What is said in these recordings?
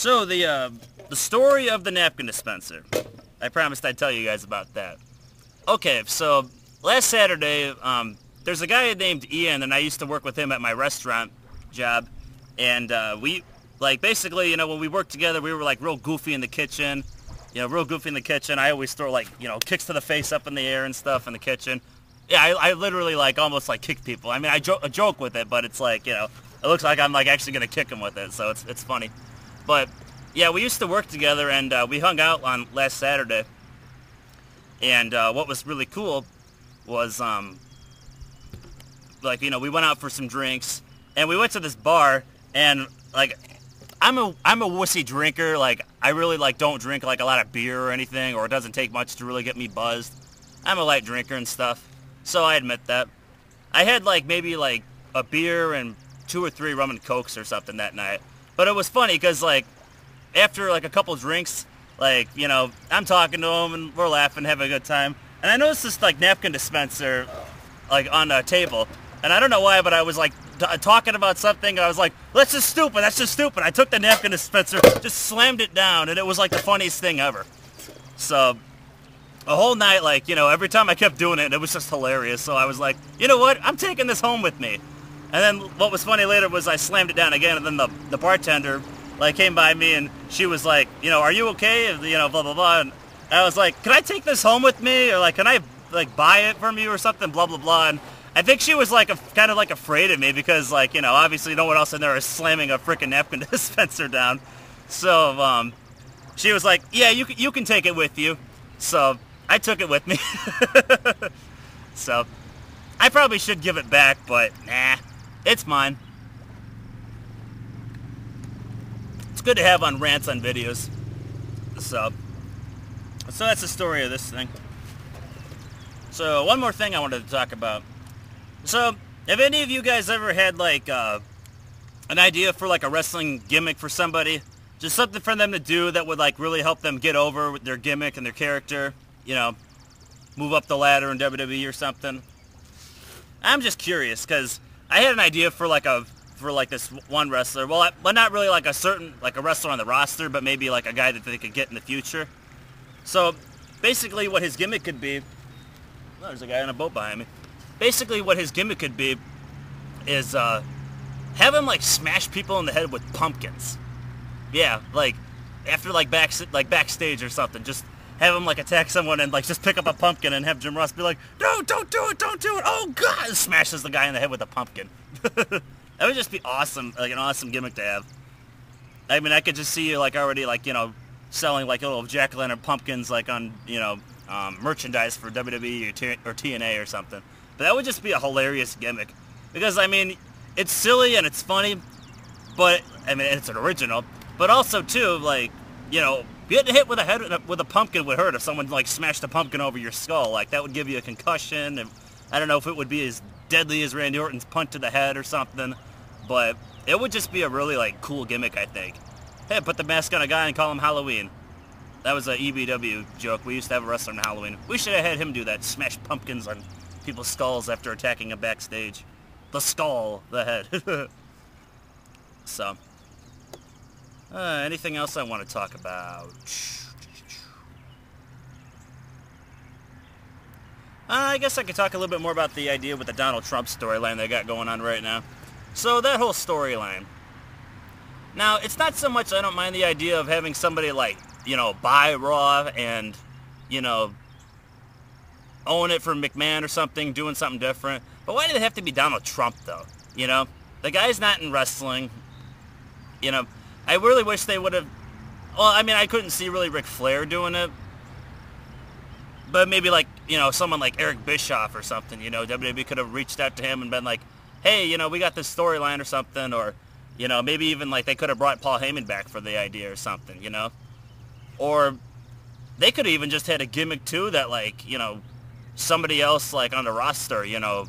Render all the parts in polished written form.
So the story of the napkin dispenser. I promised I'd tell you guys about that. Okay, so last Saturday, there's a guy named Ian, and I used to work with him at my restaurant job, and we, like, basically, you know, when we worked together, we were, like, real goofy in the kitchen. You know, real goofy in the kitchen. I always throw, like, you know, kicks to the face up in the air and stuff in the kitchen. Yeah, I literally, like, almost, like, kick people. I mean, I joke with it, but it's like, you know, it looks like I'm, like, actually going to kick him with it, so it's funny. But, yeah, we used to work together, and we hung out on last Saturday. And what was really cool was, like, you know, we went out for some drinks, and we went to this bar, and, like, I'm a wussy drinker. Like, I really, like, don't drink, like, a lot of beer or anything, or it doesn't take much to really get me buzzed. I'm a light drinker and stuff, so I admit that. I had, like, maybe, like, a beer and 2 or 3 rum and cokes or something that night. But it was funny, because, like, after, like, a couple drinks, like, you know, I'm talking to him, and we're laughing, having a good time. And I noticed this, like, napkin dispenser, like, on a table. And I don't know why, but I was, like, talking about something, and I was like, that's just stupid, that's just stupid. I took the napkin dispenser, just slammed it down, and it was, like, the funniest thing ever. So, a whole night, like, you know, every time I kept doing it, it was just hilarious. So I was like, you know what, I'm taking this home with me. And then what was funny later was I slammed it down again, and then the bartender, like, came by me, and she was like, you know, are you okay? You know, blah, blah, blah. And I was like, can I take this home with me? Or, like, can I, like, buy it from you or something? Blah, blah, blah. And I think she was, like, kind of, like, afraid of me because, like, you know, obviously no one else in there is slamming a freaking napkin dispenser down. So, she was like, yeah, you can take it with you. So I took it with me. So I probably should give it back, but nah, it's mine. It's good to have on rants on videos. So that's the story of this thing. So one more thing I wanted to talk about. So have any of you guys ever had, like, an idea for, like, a wrestling gimmick for somebody? Just something for them to do that would, like, really help them get over with their gimmick and their character. You know, move up the ladder in WWE or something. I'm just curious, because I had an idea for, like, this one wrestler. Well, not really like a wrestler on the roster, but maybe, like, a guy that they could get in the future. So basically what his gimmick could be... Oh, there's a guy on a boat behind me. Basically what his gimmick could be is have him, like, smash people in the head with pumpkins. Yeah, like, after, like, backstage or something, just have him, like, attack someone and, like, just pick up a pumpkin and have Jim Ross be like, no, don't do it, oh, God, and smashes the guy in the head with a pumpkin. That would just be awesome, like, an awesome gimmick to have. I mean, I could just see you, like, already, like, you know, selling, like, little jack-o'-lantern pumpkins, like, on, you know, merchandise for WWE or TNA or something. But that would just be a hilarious gimmick. Because, I mean, it's silly and it's funny, but, I mean, it's an original. But also, too, like, you know, getting hit with a pumpkin would hurt if someone, like, smashed a pumpkin over your skull. Like, that would give you a concussion. And I don't know if it would be as deadly as Randy Orton's punch to the head or something. But it would just be a really, like, cool gimmick, I think. Hey, put the mask on a guy and call him Halloween. That was a EBW joke. We used to have a wrestler on Halloween. We should have had him do that. Smash pumpkins on people's skulls after attacking him backstage. The skull, the head. So... anything else I want to talk about? I guess I could talk a little bit more about the idea with the Donald Trump storyline they got going on right now. So that whole storyline. Now, it's not so much I don't mind the idea of having somebody, like, you know, buy Raw and, you know, own it from McMahon or something, doing something different. But why did it have to be Donald Trump, though? You know? The guy's not in wrestling. You know? I really wish they would have... Well, I mean, I couldn't see really Ric Flair doing it. But maybe, like, you know, someone like Eric Bischoff or something, you know, WWE could have reached out to him and been like, hey, you know, we got this storyline or something, or, you know, maybe even, like, they could have brought Paul Heyman back for the idea or something, you know? Or they could have even just had a gimmick, too, that, like, you know, somebody else, like, on the roster, you know,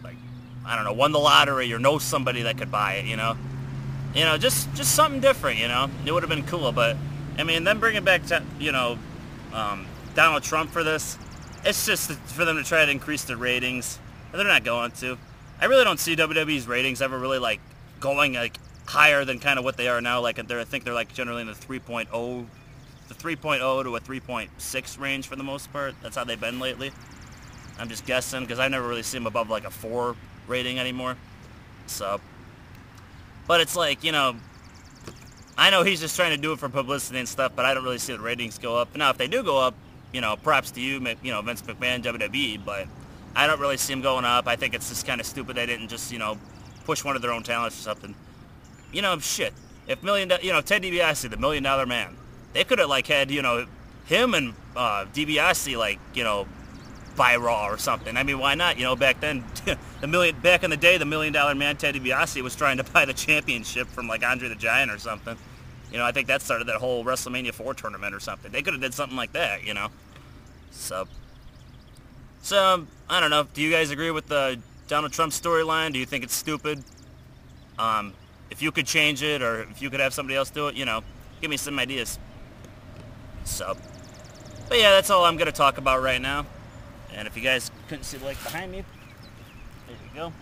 like, I don't know, won the lottery or knows somebody that could buy it, you know? You know, just something different, you know? It would have been cool, but, I mean, them bringing back, you know, Donald Trump for this, it's just for them to try to increase the ratings, and they're not going to. I really don't see WWE's ratings ever really, like, going, like, higher than kind of what they are now. Like I think they're like generally in the 3.0 to a 3.6 range for the most part. That's how they've been lately. I'm just guessing because I never really see them above like a 4 rating anymore. So, but it's like, you know, I know he's just trying to do it for publicity and stuff, but I don't really see the ratings go up. Now, if they do go up, you know, props to you, Vince McMahon, WWE, but I don't really see them going up. I think it's just kind of stupid they didn't just, you know, push one of their own talents or something. You know, shit. If Ted DiBiase, the $1 Million Man, they could have, like, had, you know, him and DiBiase, like, you know, by Raw or something. I mean, why not? You know, back then, back in the day, the $1 Million Man, Ted DiBiase, was trying to buy the championship from, like, Andre the Giant or something. You know, I think that started that whole WrestleMania 4 tournament or something. They could have did something like that, you know. So, I don't know. Do you guys agree with the Donald Trump storyline? Do you think it's stupid? If you could change it, or if you could have somebody else do it, you know, give me some ideas. So, but yeah, that's all I'm going to talk about right now. And if you guys couldn't see the lake behind me, there you go.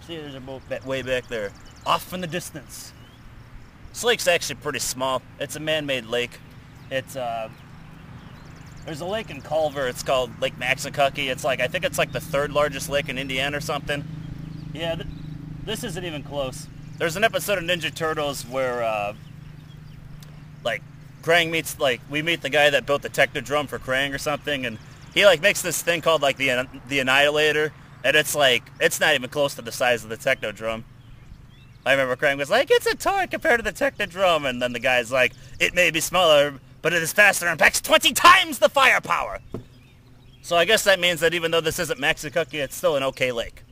See, there's a boat way back there, off in the distance. This lake's actually pretty small. It's a man-made lake. It's there's a lake in Culver. It's called Lake Maxinkuckee. It's like, I think it's like the 3rd largest lake in Indiana or something. Yeah, this isn't even close. There's an episode of Ninja Turtles where like Krang meets, like, we meet the guy that built the Technodrome for Krang or something, and he like makes this thing called like the Annihilator, and it's like, it's not even close to the size of the Technodrome. I remember Krang was like, it's a toy compared to the Technodrome, and then the guy's like, it may be smaller, but it is faster and packs 20 times the firepower. So I guess that means that even though this isn't Maxinkuckee, it's still an okay lake.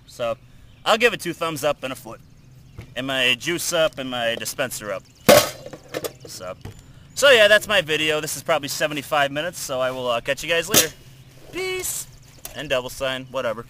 So I'll give it 2 thumbs up and a foot. And my juice up and my dispenser up. So yeah, that's my video. This is probably 75 minutes, so I will catch you guys later. Peace. And double sign, whatever.